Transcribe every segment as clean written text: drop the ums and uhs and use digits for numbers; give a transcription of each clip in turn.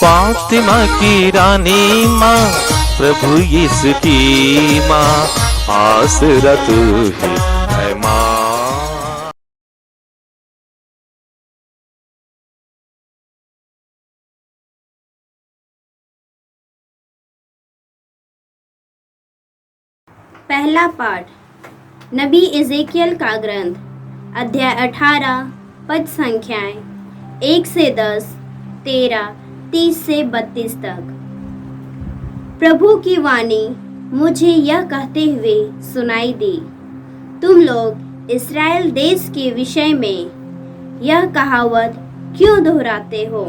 फातिमा की रानी माँ, प्रभु यीशु की माँ, आसरा तू ही है माँ। पहला पाठ नबी इज़ेकियल का ग्रंथ, अध्याय 18, पद संख्याएं 1 से 10, 13, 30 से 32 तक। प्रभु की वाणी मुझे यह कहते हुए सुनाई दी, तुम लोग इस्राएल देश के विषय में यह कहावत क्यों दोहराते हो?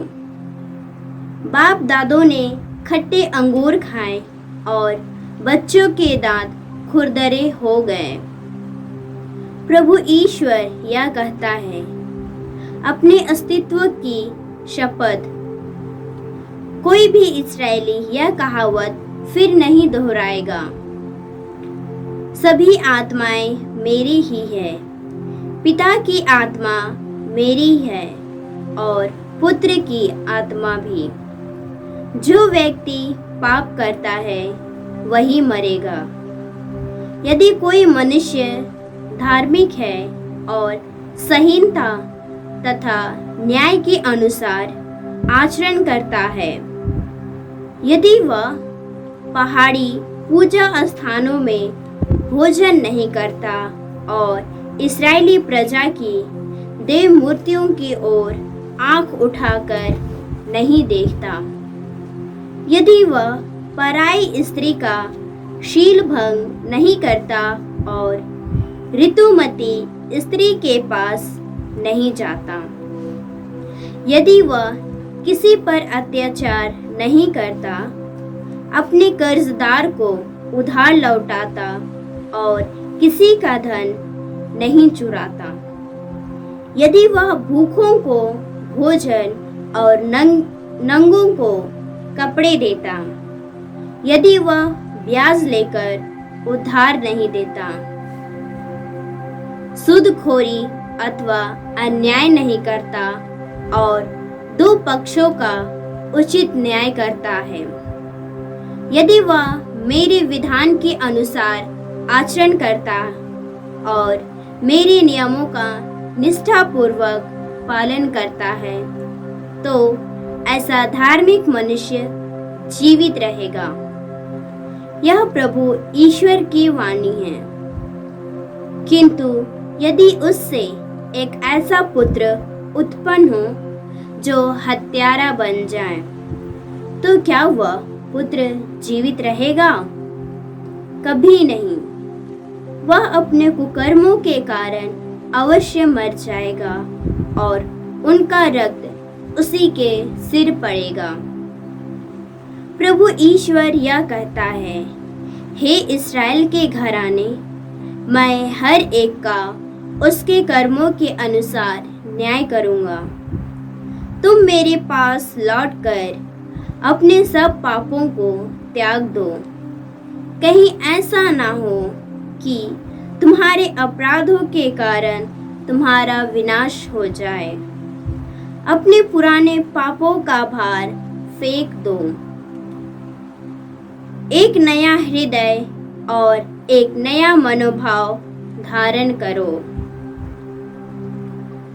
बाप दादों ने खट्टे अंगूर खाए और बच्चों के दांत खुरदरे हो गए। प्रभु ईश्वर यह कहता है, अपने अस्तित्व की शपथ, कोई भी इस्राएली यह कहावत फिर नहीं दोहराएगा। सभी आत्माएं मेरी ही है, पिता की आत्मा मेरी है और पुत्र की आत्मा भी। जो व्यक्ति पाप करता है वही मरेगा। यदि कोई मनुष्य धार्मिक है और संहिता तथा न्याय के अनुसार आचरण करता है, यदि वह पहाड़ी पूजा स्थानों में भोजन नहीं करता और इस्राएली प्रजा की देव मूर्तियों की ओर आंख उठाकर नहीं देखता, यदि वह पराई स्त्री का शील भंग नहीं करता और ऋतुमती स्त्री के पास नहीं जाता, यदि वह किसी पर अत्याचार नहीं करता, अपने कर्जदार को उधार लौटाता और किसी का धन नहीं चुराता, यदि वह भूखों को भोजन और नंगों को कपड़े देता, यदि वह ब्याज लेकर उधार नहीं देता, सूदखोरी अथवा अन्याय नहीं करता और दो पक्षों का उचित न्याय करता है, यदि वह मेरे विधान के अनुसार आचरण करता और मेरे नियमों का निष्ठापूर्वक पालन करता है, तो ऐसा धार्मिक मनुष्य जीवित रहेगा। यह प्रभु ईश्वर की वाणी है। किंतु यदि उससे एक ऐसा पुत्र उत्पन्न हो जो हत्यारा बन जाए, तो क्या वह पुत्र जीवित रहेगा? कभी नहीं। वह अपने कुकर्मों के कारण अवश्य मर जाएगा और उनका रक्त उसी के सिर पड़ेगा। प्रभु ईश्वर यह कहता है, हे इस्राएल के घराने, मैं हर एक का उसके कर्मों के अनुसार न्याय करूंगा। तुम मेरे पास लौटकर अपने सब पापों को त्याग दो। कहीं ऐसा ना हो कि तुम्हारे अपराधों के कारण तुम्हारा विनाश हो जाए। अपने पुराने पापों का भार फेंक दो। एक नया हृदय और एक नया मनोभाव धारण करो।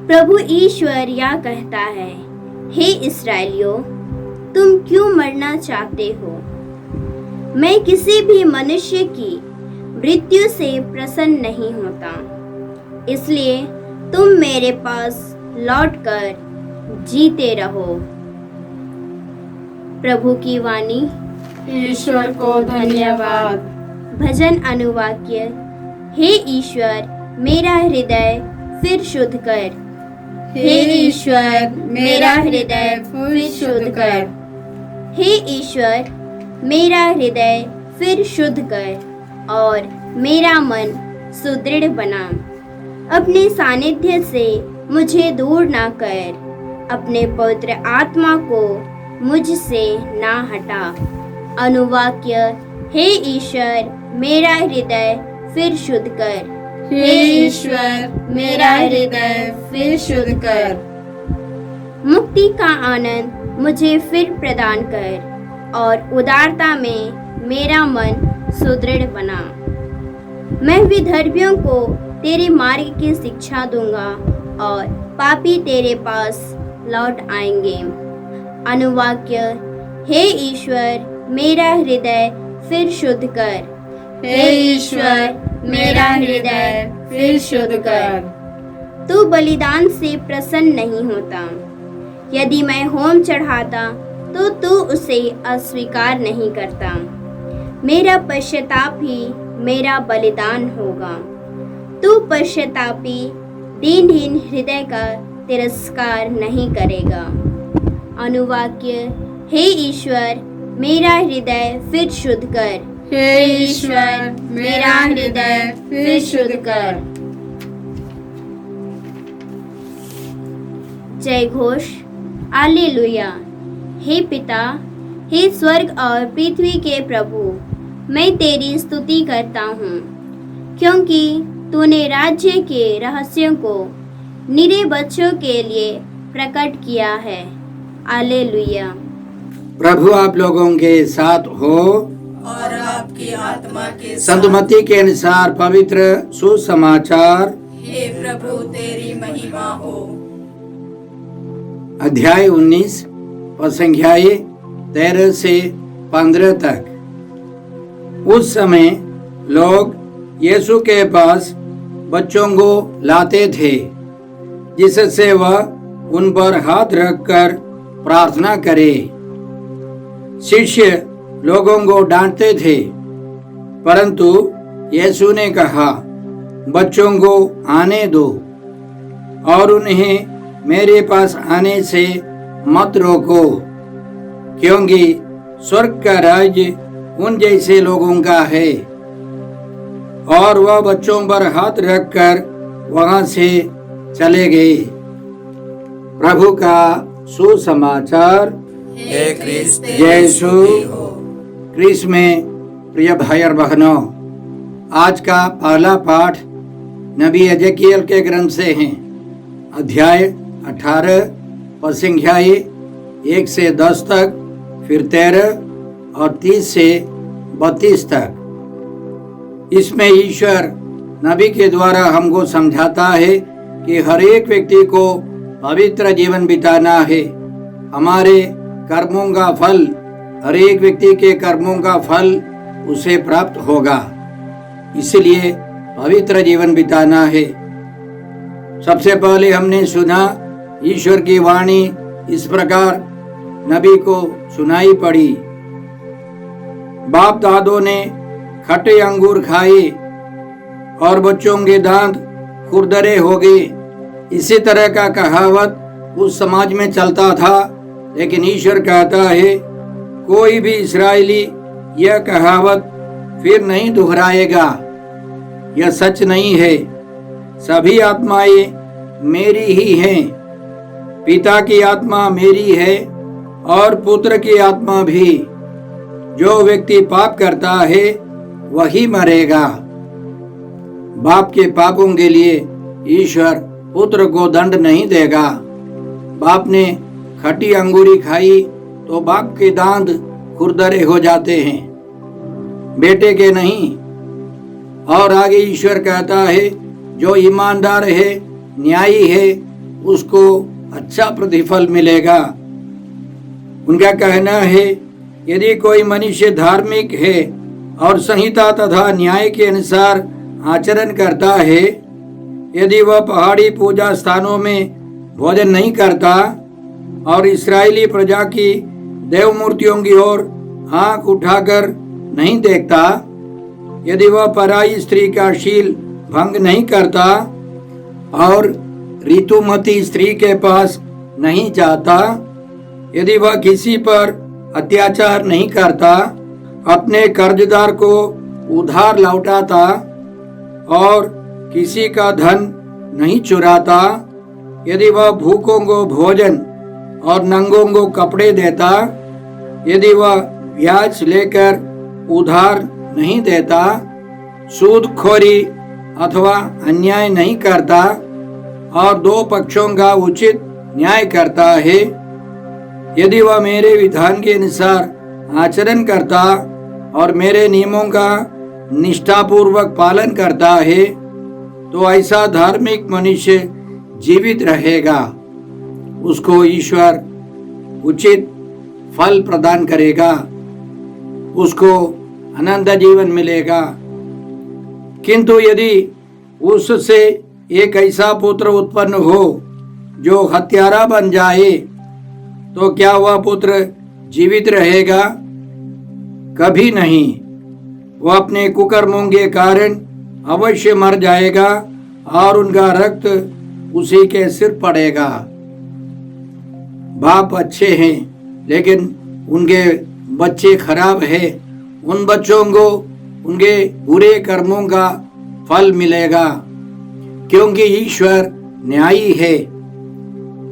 प्रभु ईश्वर यह कहता है, हे इस्राएलियों, तुम क्यों मरना चाहते हो? मैं किसी भी मनुष्य की मृत्यु से प्रसन्न नहीं होता, इसलिए तुम मेरे पास लौटकर जीते रहो। प्रभु की वाणी। ईश्वर को धन्यवाद। भजन अनुवाक्य। हे ईश्वर, मेरा हृदय फिर शुद्ध कर। हे ईश्वर, मेरा हृदय फिर शुद्ध कर। हे ईश्वर, मेरा हृदय फिर शुद्ध कर और मेरा मन सुदृढ़ बना। अपने सानिध्य से मुझे दूर ना कर, अपने पवित्र आत्मा को मुझसे ना हटा। अनुवाक्य। हे ईश्वर, मेरा हृदय फिर शुद्ध कर। हे ईश्वर, मेरा हृदय फिर शुद्ध कर। मुक्ति का आनंद मुझे फिर प्रदान कर और उदारता में मेरा मन सुदृढ़ बना। मैं विधर्मियों को तेरे मार्ग की शिक्षा दूंगा और पापी तेरे पास लौट आएंगे। अनुवाक्य, हे ईश्वर मेरा हृदय फिर शुद्ध कर। हे ईश्वर मेरा हृदय फिर शुद्ध कर। तू बलिदान से प्रसन्न नहीं होता। यदि मैं होम चढ़ाता तो तू उसे अस्वीकार नहीं करता। मेरा पश्चाताप ही मेरा बलिदान होगा। तू पश्चातापी दीनहीन हृदय का तिरस्कार नहीं करेगा। अनुवाक्य, हे ईश्वर मेरा हृदय फिर शुद्ध कर। हे ईश्वर मेरा हृदय फिर शुद्ध कर। जय घोष, हालेलुया। हे पिता, हे स्वर्ग और पृथ्वी के प्रभु, मैं तेरी स्तुति करता हूँ, क्योंकि तूने राज्य के रहस्यों को निरे बच्चों के लिए प्रकट किया है। हालेलुया। प्रभु आप लोगों के साथ हो और आपकी आत्मा के संत मत्ती के अनुसार पवित्र सुसमाचार हे प्रभु तेरी महिमा हो। अध्याय 19 और संख्याएं 13 से 15 तक। उस समय लोग यीशु के पास बच्चों को लाते थे, जिससे वह उन पर हाथ रखकर प्रार्थना करे। शिष्य लोगों को डांटते थे, परंतु यीशु ने कहा, बच्चों को आने दो और उन्हें मेरे पास आने से मत रोको, क्योंकि स्वर्ग का राज्य उन जैसे लोगों का है। और वह बच्चों पर हाथ रखकर वहां से चले गए। प्रभु का सुसमाचार। हे क्रिस्त जय यीशु क्रिस्त में प्रिय भाई और बहनों, आज का पहला पाठ नबी एजेकियल के ग्रंथ से है। अध्याय 18 और संख्याएं 1 से 10 तक, फिर 13 और 30 से 32 तक। इसमें ईश्वर नबी के द्वारा हमको समझाता है कि हर एक व्यक्ति को पवित्र जीवन बिताना है। हमारे कर्मों का फल, हर एक व्यक्ति के कर्मों का फल उसे प्राप्त होगा। इसलिए पवित्र जीवन बिताना है। सबसे पहले हमने सुना ईश्वर की वाणी इस प्रकार नबी को सुनाई पड़ी। बाप दादों ने खट्टे अंगूर खाए और बच्चों के दांत खुरदरे हो गए। इसी तरह का कहावत उस समाज में चलता था, लेकिन ईश्वर कहता है कोई भी इस्राएली यह कहावत फिर नहीं दोहराएगा। यह सच नहीं है। सभी आत्माएं मेरी ही हैं। पिता की आत्मा मेरी है और पुत्र की आत्मा भी। जो व्यक्ति पाप करता है वही मरेगा। बाप के पापों के लिए ईश्वर पुत्र को दंड नहीं देगा। बाप ने खट्टी अंगूरी खाई तो बाप के दांत खुरदरे हो जाते हैं, बेटे के नहीं। और आगे ईश्वर कहता है जो ईमानदार है, न्यायी है, उसको अच्छा प्रतिफल मिलेगा। उनका कहना है यदि कोई मनुष्य धार्मिक है और संहिता तथा न्याय के अनुसार आचरण करता है, यदि वह पहाड़ी पूजा स्थानों में भोजन नहीं करता और इस्राएली प्रजा की देव मूर्तियों की ओर आंख उठाकर नहीं देखता, यदि वह पराई स्त्री का शील भंग नहीं करता और ऋतुमती स्त्री के पास नहीं जाता, यदि वह किसी पर अत्याचार नहीं करता, अपने कर्जदार को उधार लौटाता और किसी का धन नहीं चुराता, यदि वह भूखों को भोजन और नंगों को कपड़े देता, यदि वह ब्याज लेकर उधार नहीं देता, सूदखोरी अथवा अन्याय नहीं करता और दो पक्षों का उचित न्याय करता है, यदि वह मेरे विधान के अनुसार आचरण करता और मेरे नियमों का निष्ठापूर्वक पालन करता है तो ऐसा धार्मिक मनुष्य जीवित रहेगा। उसको ईश्वर उचित फल प्रदान करेगा, उसको अनंत जीवन मिलेगा। किंतु यदि उससे एक ऐसा पुत्र उत्पन्न हो जो हत्यारा बन जाए तो क्या वह पुत्र जीवित रहेगा? कभी नहीं। वह अपने कुकर्मों के कारण अवश्य मर जाएगा और उनका रक्त उसी के सिर पड़ेगा। बाप अच्छे हैं लेकिन उनके बच्चे खराब हैं। उन बच्चों को उनके बुरे कर्मों का फल मिलेगा, क्योंकि ईश्वर न्यायी है।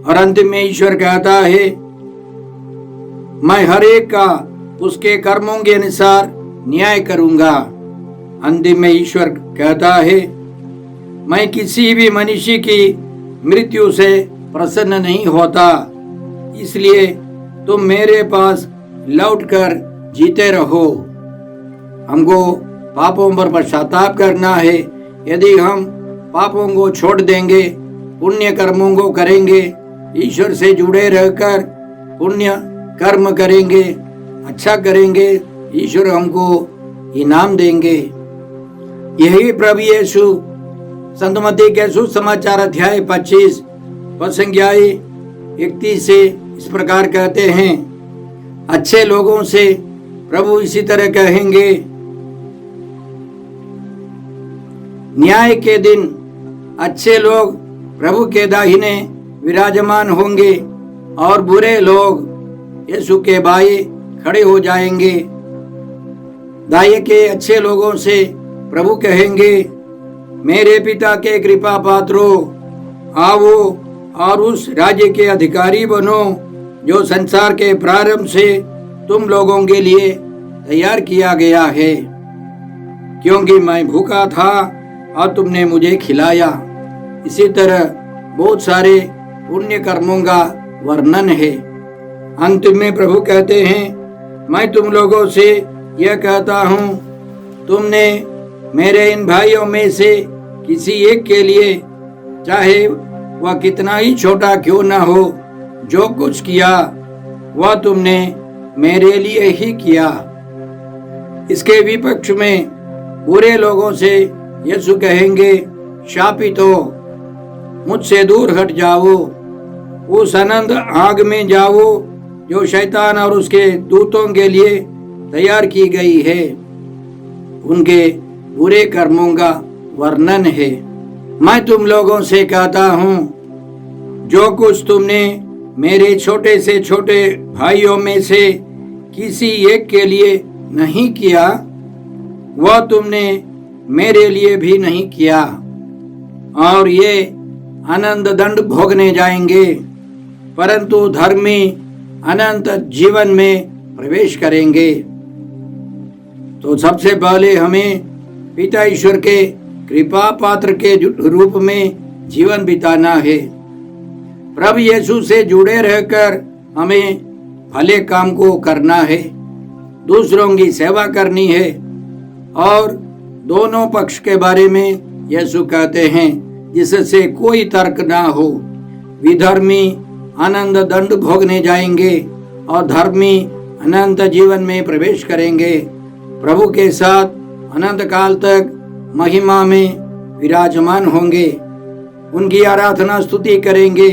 और अंतिम में ईश्वर कहता है, मैं हर एक का उसके कर्मों के अनुसार न्याय करूंगा। अंतिम में ईश्वर कहता है, मैं किसी भी मनुष्य की मृत्यु से प्रसन्न नहीं होता, इसलिए तुम मेरे पास लौटकर जीते रहो। हमको पापों पर पश्चाताप करना है। यदि हम पापों को छोड़ देंगे, पुण्य कर्मों को करेंगे, ईश्वर से जुड़े रहकर पुण्य कर्म करेंगे, अच्छा करेंगे, ईश्वर हमको इनाम देंगे। यही प्रभु यीशु संत मत्ती के सुसमाचार अध्याय 25 पद संख्या 31 से इस प्रकार कहते हैं, अच्छे लोगों से प्रभु इसी तरह कहेंगे, न्याय के दिन अच्छे लोग प्रभु के दाहिने विराजमान होंगे और बुरे लोग यीशु के बाएं खड़े हो जाएंगे। दाएं के अच्छे लोगों से प्रभु कहेंगे, मेरे पिता के कृपा पात्रों, आओ और उस राज्य के अधिकारी बनो जो संसार के प्रारंभ से तुम लोगों के लिए तैयार किया गया है। क्योंकि मैं भूखा था और तुमने मुझे खिलाया। इसी तरह बहुत सारे पुण्य कर्मों का वर्णन है। अंत में प्रभु कहते हैं, मैं तुम लोगों से यह कहता हूँ, तुमने मेरे इन भाइयों में से किसी एक के लिए, चाहे वह कितना ही छोटा क्यों न हो, जो कुछ किया वह तुमने मेरे लिए ही किया। इसके विपक्ष में बुरे लोगों से यीशु कहेंगे, शापित हो, मुझसे दूर हट जाओ, उस अनंत आग में जाओ जो शैतान और उसके दूतों के लिए तैयार की गई है। उनके बुरे कर्मों का वर्णन है। मैं तुम लोगों से कहता हूँ, जो कुछ तुमने मेरे छोटे से छोटे भाइयों में से किसी एक के लिए नहीं किया, वह तुमने मेरे लिए भी नहीं किया। और ये अनंत दंड भोगने जाएंगे, परंतु धर्मी अनंत जीवन में प्रवेश करेंगे। तो सबसे पहले हमें पिता ईश्वर के कृपा पात्र के रूप में जीवन बिताना है। प्रभु यीशु से जुड़े रहकर हमें भले काम को करना है, दूसरों की सेवा करनी है। और दोनों पक्ष के बारे में यीशु कहते हैं, जिससे कोई तर्क ना हो। विधर्मी अनंत दंड भोगने जाएंगे और धर्मी अनंत जीवन में प्रवेश करेंगे, प्रभु के साथ अनंत काल तक महिमा में विराजमान होंगे, उनकी आराधना स्तुति करेंगे।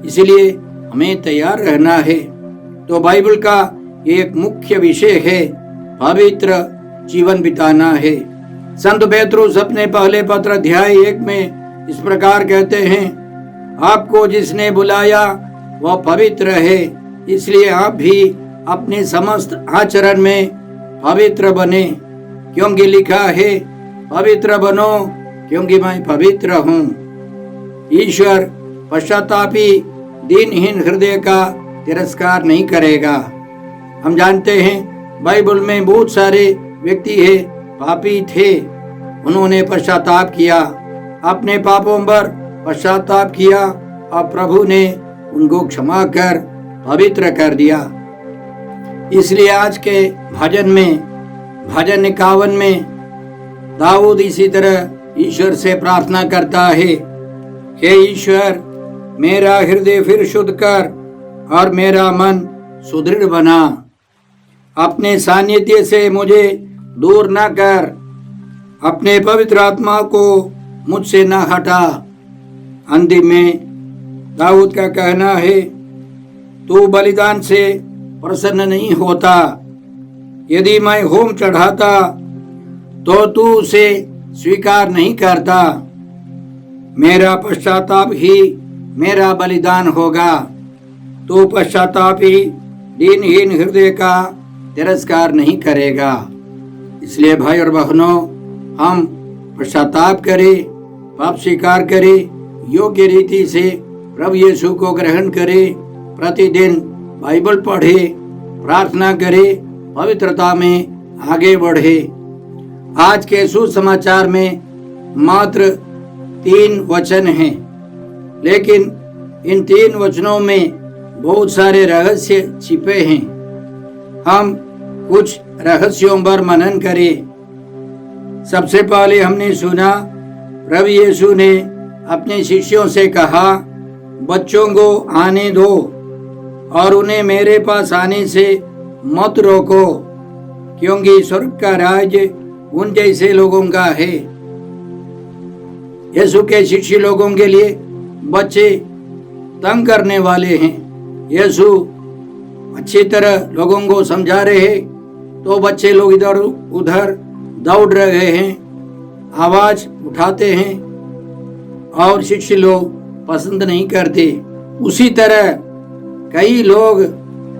इसलिए हमें तैयार रहना है। तो बाइबल का एक मुख्य विषय है पवित्र जीवन बिताना है। संत पेतरुस अपने पहले पत्र अध्याय 1 में इस प्रकार कहते हैं, आपको जिसने बुलाया वह पवित्र है, इसलिए आप भी अपने समस्त आचरण में पवित्र बने, क्योंकि लिखा है, पवित्र बनो क्योंकि मैं पवित्र हूँ। ईश्वर पश्चातापी दीनहीन हृदय का तिरस्कार नहीं करेगा। हम जानते हैं बाइबल में बहुत सारे व्यक्ति है पापी थे, उन्होंने पश्चाताप किया, अपने पापों पर पश्चाताप किया और प्रभु ने उनको क्षमा कर पवित्र कर दिया। इसलिए आज के भजन में, भजन 51 में दाऊद इसी तरह ईश्वर से प्रार्थना करता है, हे ईश्वर, मेरा हृदय फिर शुद्ध कर और मेरा मन सुदृढ़ बना। अपने सानिध्य से मुझे दूर न कर, अपने पवित्र आत्मा को मुझसे न हटा। अंतिम में दाऊद का कहना है, तू बलिदान से प्रसन्न नहीं होता। यदि मैं होम चढ़ाता तो तू उसे स्वीकार नहीं करता। मेरा पश्चाताप ही मेरा बलिदान होगा। तू पश्चाताप ही दीनहीन हृदय का तिरस्कार नहीं करेगा। इसलिए भाई और बहनों, हम पश्चाताप करें, पाप स्वीकार करें, योग्य रीति से प्रभु यीशु को ग्रहण करें, प्रतिदिन बाइबल पढ़े, प्रार्थना करे, पवित्रता में आगे बढ़े। आज के सुसमाचार में मात्र 3 वचन हैं, लेकिन इन 3 वचनों में बहुत सारे रहस्य छिपे हैं। हम कुछ रहस्यों पर मनन करें। सबसे पहले हमने सुना, प्रभु यीशु ने अपने शिष्यों से कहा, बच्चों को आने दो और उन्हें मेरे पास आने से मत रोको, क्योंकि स्वर्ग का राज्य उन जैसे लोगों का है। यीशु के शिष्य लोगों के लिए बच्चे तंग करने वाले हैं। यीशु अच्छी तरह लोगों को समझा रहे हैं तो बच्चे लोग इधर उधर दौड़ रहे हैं, आवाज उठाते हैं और शिष्य लोग पसंद नहीं करते। उसी तरह कई लोग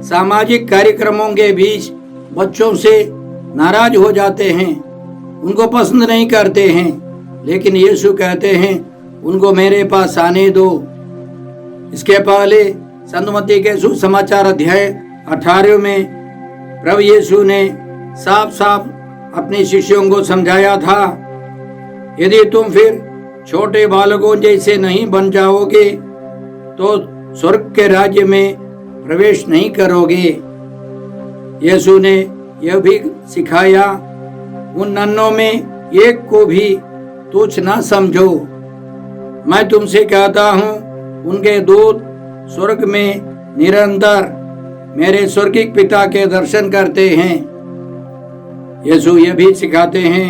सामाजिक कार्यक्रमों के बीच बच्चों से नाराज हो जाते हैं, उनको पसंद नहीं करते हैं, लेकिन यीशु कहते हैं उनको मेरे पास आने दो। इसके पहले संत मत्ती के सुसमाचार अध्याय 18 में प्रभु यीशु ने साफ साफ अपने शिष्यों को समझाया था, यदि तुम फिर छोटे बालकों जैसे नहीं बन जाओगे तो स्वर्ग के राज्य में प्रवेश नहीं करोगे। यीशु ने यह भी सिखाया, उन नन्हों में एक को भी तुच्छ ना समझो। मैं तुमसे कहता हूँ, उनके दूत स्वर्ग में निरंतर मेरे स्वर्गिक पिता के दर्शन करते हैं। यीशु यह भी सिखाते हैं,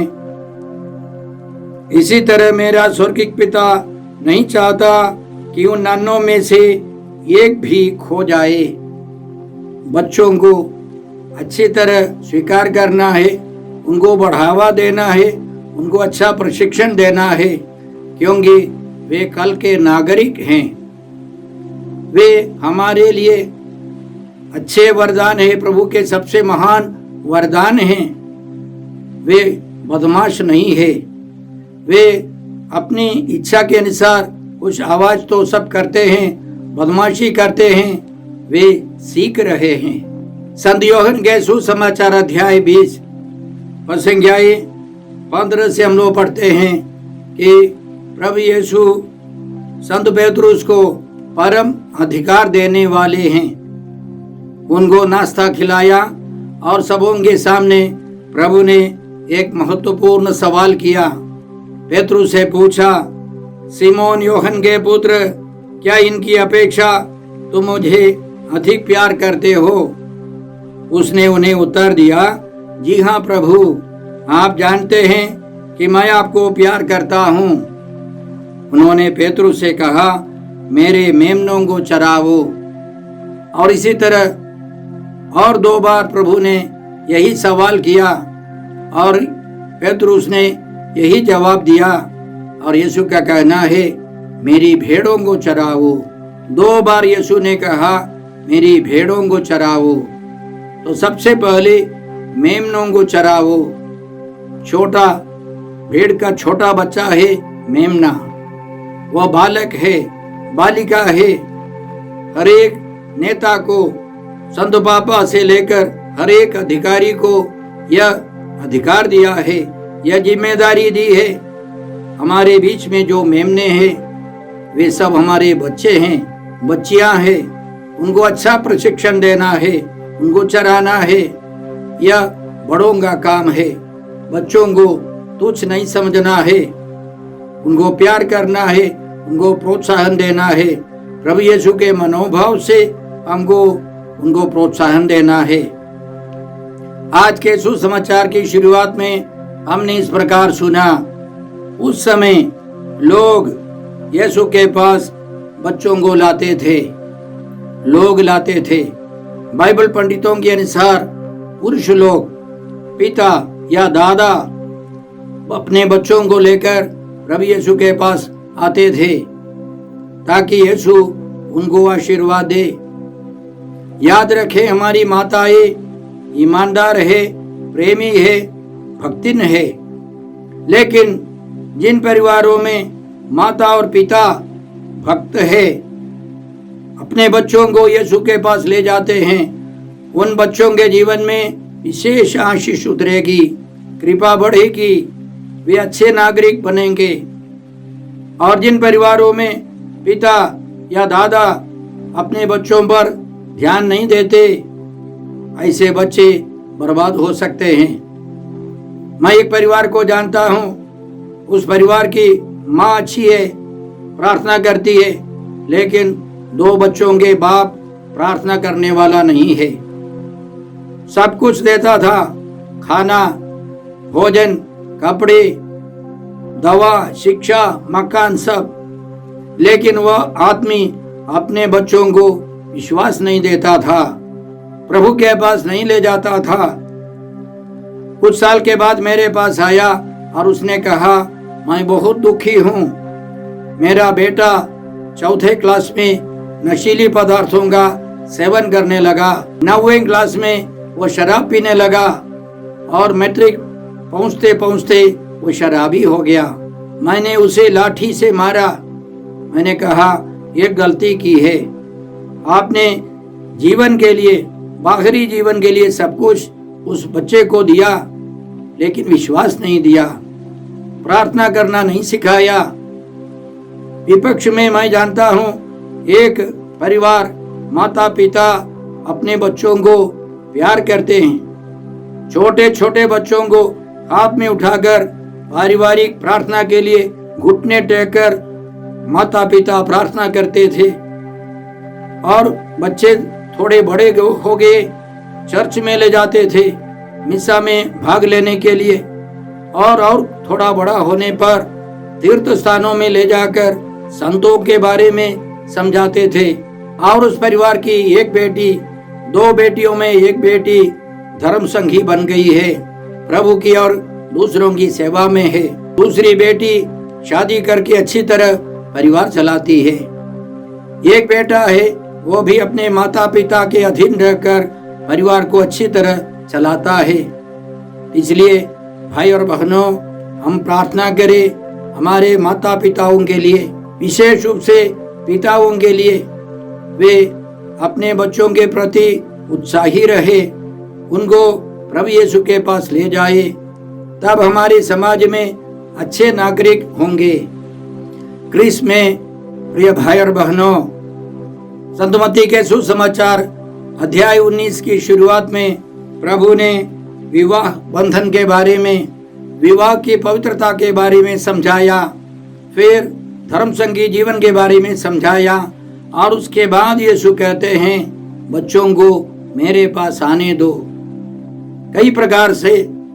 इसी तरह मेरा स्वर्गिक पिता नहीं चाहता कि उन नन्हों में से एक भी खो जाए। बच्चों को अच्छी तरह स्वीकार करना है, उनको बढ़ावा देना है, उनको अच्छा प्रशिक्षण देना है, क्योंकि वे कल के नागरिक हैं। वे हमारे लिए अच्छे वरदान है, प्रभु के सबसे महान वरदान हैं। वे बदमाश नहीं है। वे अपनी इच्छा के अनुसार कुछ आवाज तो सब करते हैं, बदमाशी करते हैं, वे सीख रहे हैं। संत यूहन्ना के सुसमाचार अध्याय 20 संज्ञाएं 15 से हम लोग पढ़ते हैं कि प्रभु यीशु संत पेतरुस को परम अधिकार देने वाले हैं। उनको नाश्ता खिलाया और सबों के सामने प्रभु ने एक महत्वपूर्ण सवाल किया। पेतरुस से पूछा, सिमोन यूहन्ना के पुत्र, क्या इनकी अपेक्षा तुम मुझे अधिक प्यार करते हो? उसने उन्हें उत्तर दिया, जी हाँ प्रभु, आप जानते हैं कि मैं आपको प्यार करता हूँ। उन्होंने पेतरुस से कहा, मेरे मेमनों को चराओ। और इसी तरह और 2 बार प्रभु ने यही सवाल किया और पेतरुस ने यही जवाब दिया। और यीशु का कहना है, मेरी भेड़ों को चराओ। 2 बार यीशु ने कहा, मेरी भेड़ों को चराओ। तो सबसे पहले मेमनों को चराओ। छोटा भेड़ का छोटा बच्चा है मेमना, वह बालक है, बालिका है। हर एक नेता को, संत पापा से लेकर हर एक अधिकारी को यह अधिकार दिया है, यह जिम्मेदारी दी है। हमारे बीच में जो मेमने हैं वे सब हमारे बच्चे हैं, बच्चियां हैं। उनको अच्छा प्रशिक्षण देना है, उनको चराना है, यह बड़ों का काम है। बच्चों को तुच्छ नहीं समझना है, उनको प्यार करना है, उनको प्रोत्साहन देना है। प्रभु यीशु के मनोभाव से हमको उनको प्रोत्साहन देना है। आज के सुसमाचार की शुरुआत में हमने इस प्रकार सुना, उस समय लोग यीशु के पास बच्चों को लाते थे, लोग लाते थे। बाइबल पंडितों के अनुसार पुरुष लोग, पिता या दादा अपने बच्चों को लेकर प्रभु यीशु के पास आते थे ताकि यीशु उनको आशीर्वाद दे। याद रखें, हमारी माताएं ईमानदार है, प्रेमी है, भक्तिन है, लेकिन जिन परिवारों में माता और पिता भक्त है, अपने बच्चों को यीशु के पास ले जाते हैं, उन बच्चों के जीवन में विशेष आशीष उतरेगी, कृपा बढ़ेगी, वे अच्छे नागरिक बनेंगे। और जिन परिवारों में पिता या दादा अपने बच्चों पर ध्यान नहीं देते, ऐसे बच्चे बर्बाद हो सकते हैं। मैं एक परिवार को जानता हूँ, उस परिवार की माँ अच्छी है, प्रार्थना करती है, लेकिन 2 बच्चों के बाप प्रार्थना करने वाला नहीं है। सब कुछ देता था, खाना, भोजन, कपड़े, दवा, शिक्षा, मकान, सब, लेकिन वह आदमी अपने बच्चों को विश्वास नहीं देता था, प्रभु के पास नहीं ले जाता था। कुछ साल के बाद मेरे पास आया और उसने कहा, मैं बहुत दुखी हूँ, मेरा बेटा 4th क्लास में नशीली पदार्थों का सेवन करने लगा, 9वीं क्लास में वो शराब पीने लगा और मैट्रिक पहुँचते पहुँचते वो शराबी हो गया। मैंने उसे लाठी से मारा। मैंने कहा, ये गलती की है, आपने जीवन के लिए, बाहरी जीवन के लिए सब कुछ उस बच्चे को दिया, लेकिन विश्वास नहीं दिया, प्रार्थना करना नहीं सिखाया। विपक्ष में मैं जानता हूँ, एक परिवार, माता पिता अपने बच्चों को प्यार करते हैं, छोटे छोटे बच्चों को हाथ में उठाकर पारिवारिक प्रार्थना के लिए घुटने टेककर माता पिता प्रार्थना करते थे। और बच्चे थोड़े बड़े हो गए, चर्च में ले जाते थे मिसा में भाग लेने के लिए, और थोड़ा बड़ा होने पर तीर्थ स्थानों में ले जाकर संतों के बारे में समझाते थे। और उस परिवार की एक बेटी, 2 बेटियों में एक बेटी धर्म संघी बन गई है, प्रभु की और दूसरों की सेवा में है। दूसरी बेटी शादी करके अच्छी तरह परिवार चलाती है। एक बेटा है, वो भी अपने माता पिता के अधीन रहकर परिवार को अच्छी तरह चलाता है। इसलिए भाई और बहनों, हम प्रार्थना करें हमारे माता पिताओं के लिए, विशेष रूप से पिताओं के लिए। वे अपने बच्चों के प्रति उत्साही रहे, उनको प्रभु यीशु के पास ले जाए, तब हमारे समाज में अच्छे नागरिक होंगे। क्रिस में प्रिय भाई और बहनों, संत मत्ती के सुसमाचार अध्याय 19 की शुरुआत में प्रभु ने विवाह बंधन के बारे में, विवाह की पवित्रता के बारे में समझाया, फिर धर्म संगी जीवन के बारे में समझाया, और उसके बाद यीशु कहते हैं, बच्चों को मेरे पास आने दो। कई प्रकार से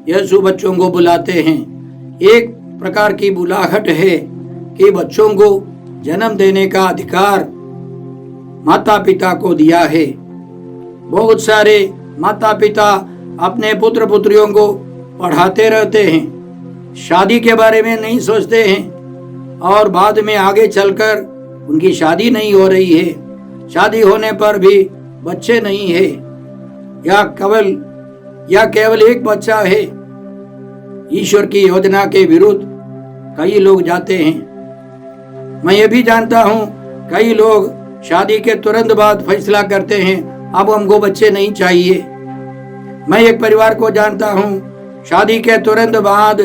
यीशु बच्चों को बुलाते हैं। एक प्रकार की बुलाहट है कि बच्चों को जन्म देने का अधिकार माता पिता को दिया है। बहुत सारे माता पिता अपने पुत्र पुत्रियों को पढ़ाते रहते हैं, शादी के बारे में नहीं सोचते हैं, और बाद में आगे चलकर उनकी शादी नहीं हो रही है, शादी होने पर भी बच्चे नहीं है, या केवल एक बच्चा है। ईश्वर की योजना के विरुद्ध कई लोग जाते हैं। मैं ये भी जानता हूँ, कई लोग शादी के तुरंत बाद फैसला करते हैं, अब हमको बच्चे नहीं चाहिए। मैं एक परिवार को जानता हूँ, शादी के तुरंत बाद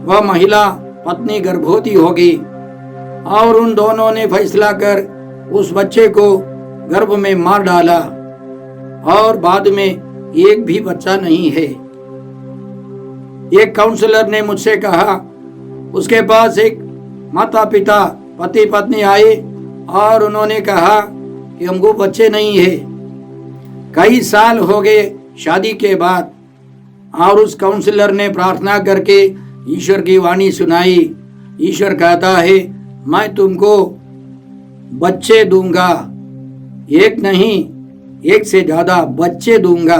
वह महिला पत्नी गर्भवती होगी, और उन दोनों ने फैसला कर उस बच्चे को गर्भ में मार डाला और बाद में एक भी बच्चा नहीं है। एक काउंसलर ने मुझसे कहा, उसके पास एक माता पिता पति पत्नी आए और उन्होंने कहा कि हमको बच्चे नहीं है। कई साल हो गए शादी के बाद, और उस काउंसलर ने प्रार्थना करके ईश्वर की वाणी सुनाई। ईश्वर कहता है, मैं तुमको बच्चे दूंगा, एक नहीं एक से ज्यादा बच्चे दूंगा।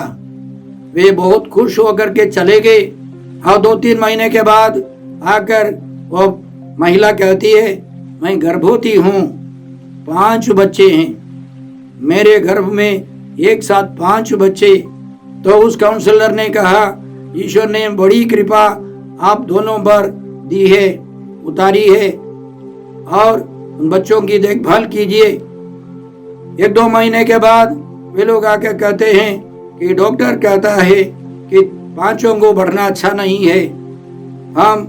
वे बहुत खुश होकर के चले गए और 2-3 महीने के बाद आकर वो महिला कहती है, मैं गर्भवती हूँ, 5 बच्चे हैं मेरे गर्भ में, एक साथ 5 बच्चे। तो उस काउंसलर ने कहा, ईश्वर ने बड़ी कृपा आप दोनों पर दी है, उतारी है, और उन बच्चों की देखभाल कीजिए। 1-2 महीने के बाद वे लोग आकर कहते हैं कि डॉक्टर कहता है कि 5 को बढ़ना अच्छा नहीं है, हम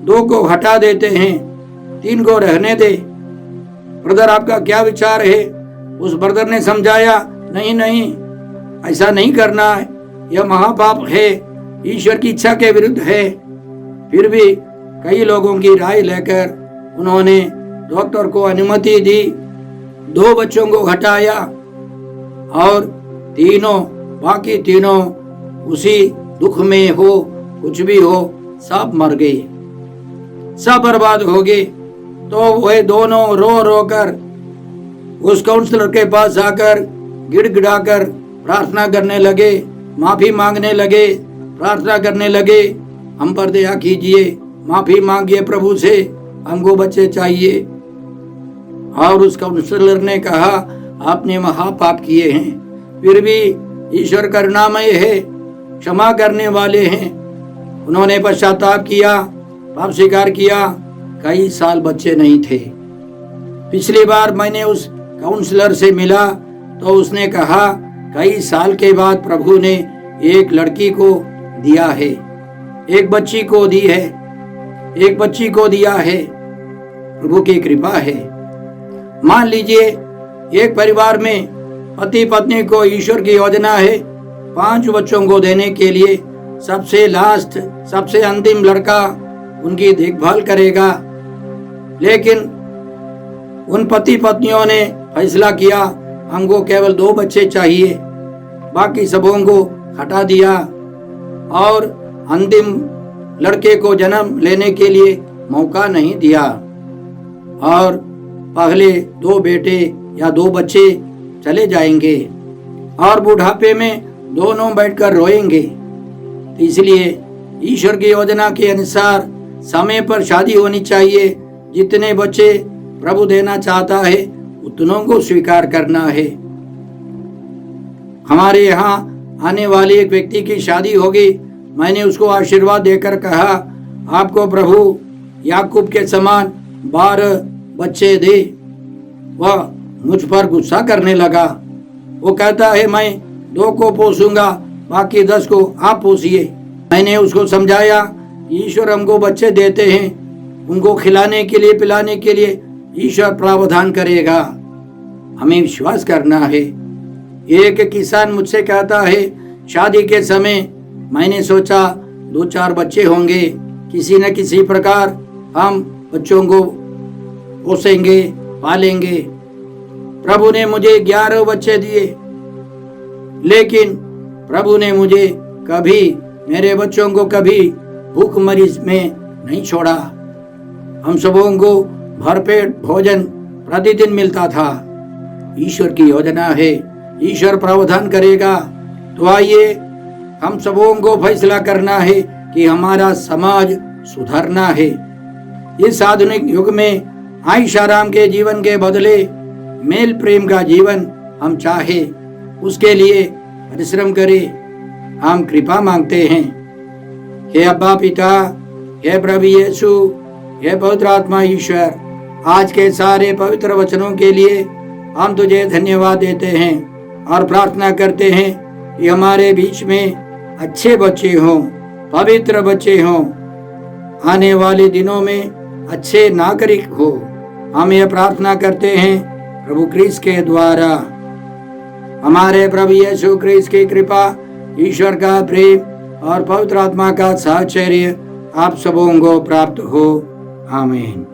2 को हटा देते हैं, 3 को रहने दे। ब्रदर, आपका क्या विचार है? उस ब्रदर ने समझाया, नहीं नहीं, ऐसा नहीं करना है, यह महापाप है, ईश्वर की इच्छा के विरुद्ध है। फिर भी कई लोगों की राय लेकर उन्होंने डॉक्टर को अनुमति दी, 2 बच्चों को हटाया और बाकी तीनों उसी दुख में हो, कुछ भी हो, सब मर गए, सब बर्बाद हो गए। तो वे दोनों रो रो कर उस काउंसलर के पास आकर गिड़गिड़ाकर प्रार्थना करने लगे, माफी मांगने लगे, प्रार्थना करने लगे, हम पर दया कीजिए, माफी मांगिए प्रभु से, हमको बच्चे चाहिए। और उस काउंसलर ने कहा, आपने महापाप किए हैं, फिर भी ईश्वर करुणामय है, क्षमा करने वाले हैं। उन्होंने पश्चाताप किया, पाप स्वीकार किया, कई साल बच्चे नहीं थे। पिछली बार मैंने उस काउंसलर से मिला तो उसने कहा, कई साल के बाद प्रभु ने एक लड़की को दिया है, एक बच्ची को दी है, एक बच्ची को दिया है, प्रभु की कृपा है। मान लीजिए एक परिवार में पति पत्नी को ईश्वर की योजना है 5 बच्चों को देने के लिए, सबसे लास्ट, सबसे अंतिम लड़का उनकी देखभाल करेगा। लेकिन उन पति पत्नियों ने फैसला किया, हमको केवल 2 बच्चे चाहिए, बाकी सबों को हटा दिया और अंतिम लड़के को जन्म लेने के लिए मौका नहीं दिया, और पहले 2 बेटे या 2 बच्चे चले जाएंगे और बुढ़ापे में दोनों बैठकर रोएंगे। इसलिए ईश्वर की योजना के अनुसार समय पर शादी होनी चाहिए। जितने बच्चे प्रभु देना चाहता है उतनों को स्वीकार करना है। हमारे यहाँ आने वाले एक व्यक्ति की शादी होगी, मैंने उसको आशीर्वाद देकर कहा, आपको प्रभु याकूब के समान 12 बच्चे दे। वह मुझ पर गुस्सा करने लगा। वो कहता है, मैं 2 को पोसूंगा, बाकी 10 को आप पोसिए। मैंने उसको समझाया, ईश्वर हमको बच्चे देते हैं, उनको खिलाने के लिए, पिलाने के लिए ईश्वर प्रावधान करेगा, हमें विश्वास करना है। एक किसान मुझसे कहता है, शादी के समय मैंने सोचा 2-4 बच्चे होंगे, किसी न किसी प्रकार हम बच्चों को पोसेंगे, पालेंगे। प्रभु ने मुझे 11 बच्चे दिए, लेकिन प्रभु ने मुझे कभी, मेरे बच्चों को कभी भूखमरी में नहीं छोड़ा। हम सबों को भरपेट भोजन प्रतिदिन मिलता था। ईश्वर की योजना है, ईश्वर प्रावधान करेगा। तो आइए हम सबों को फैसला करना है कि हमारा समाज सुधरना है। इस आधुनिक युग में आयशाराम के जीवन के बदले मेल प्रेम का जीवन हम चाहे, उसके लिए परिश्रम करें। हम कृपा मांगते हैं। हे अब्बा पिता, हे प्रभु यीशु, हे पवित्र आत्मा ईश्वर, आज के सारे पवित्र वचनों के लिए हम तुझे धन्यवाद देते हैं और प्रार्थना करते हैं कि हमारे बीच में अच्छे बच्चे हों, पवित्र बच्चे हों, आने वाले दिनों में अच्छे नागरिक हो। हम यह प्रार्थना करते हैं प्रभु क्रिस्त के द्वारा। हमारे प्रभु यीशु क्रिस्त की कृपा, ईश्वर का प्रेम और पवित्र आत्मा का साहचर्य आप सबों को प्राप्त हो। आमीन।